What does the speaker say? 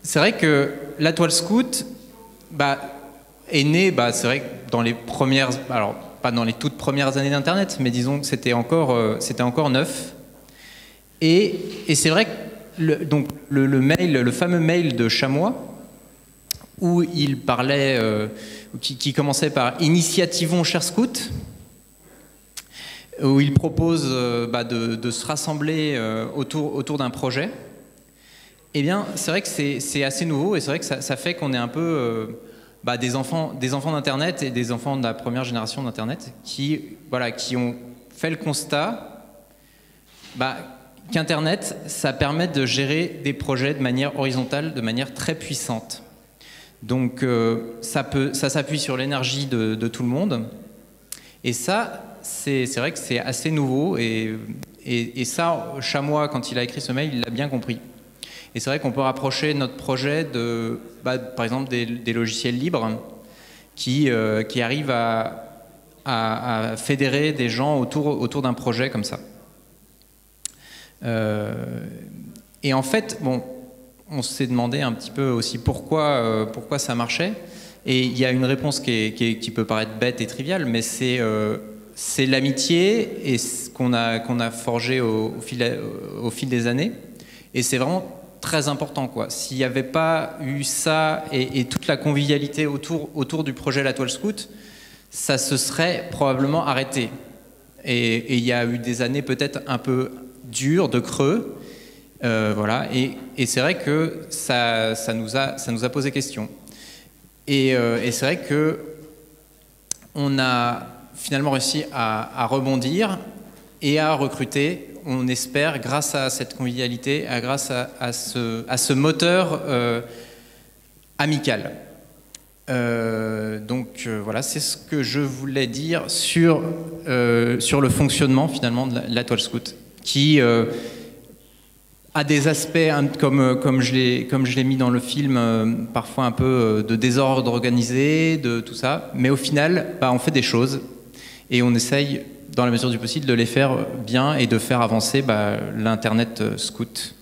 c'est vrai que la toile scout bah, est née, bah, c'est vrai que dans les premières, alors pas dans les toutes premières années d'Internet, mais disons que c'était encore neuf. Et c'est vrai que donc le mail, le fameux mail de Chamois, où il parlait, qui commençait par Initiativons, chers scouts, où il propose bah, de se rassembler autour d'un projet. Eh bien, c'est vrai que c'est assez nouveau et c'est vrai que ça fait qu'on est un peu bah, des enfants d'Internet et des enfants de la première génération d'Internet qui, voilà, qui ont fait le constat bah, qu'Internet, ça permet de gérer des projets de manière horizontale, de manière très puissante. Donc, ça s'appuie sur l'énergie de tout le monde. Et ça, c'est vrai que c'est assez nouveau. Et ça, Chamois, quand il a écrit ce mail, il l'a bien compris. Et c'est vrai qu'on peut rapprocher notre projet de, bah, par exemple, des logiciels libres qui arrivent à fédérer des gens autour d'un projet comme ça. Et en fait, bon, on s'est demandé un petit peu aussi pourquoi ça marchait. Et il y a une réponse qui peut paraître bête et triviale, mais c'est l'amitié et ce qu'on a forgé au fil des années. Et c'est vraiment très important, quoi. S'il n'y avait pas eu ça et toute la convivialité autour du projet La Toile Scout, ça se serait probablement arrêté. Et il y a eu des années peut-être un peu dures, de creux, voilà. Et c'est vrai que ça nous a posé question. Et c'est vrai que on a finalement réussi à rebondir et à recruter, on espère, grâce à cette convivialité, grâce à ce moteur amical. Donc voilà, c'est ce que je voulais dire sur le fonctionnement finalement de la Toile Scout, qui a des aspects, comme je l'ai mis dans le film, parfois un peu de désordre organisé, de tout ça, mais au final, bah, on fait des choses et on essaye, dans la mesure du possible, de les faire bien et de faire avancer bah, l'Internet scout.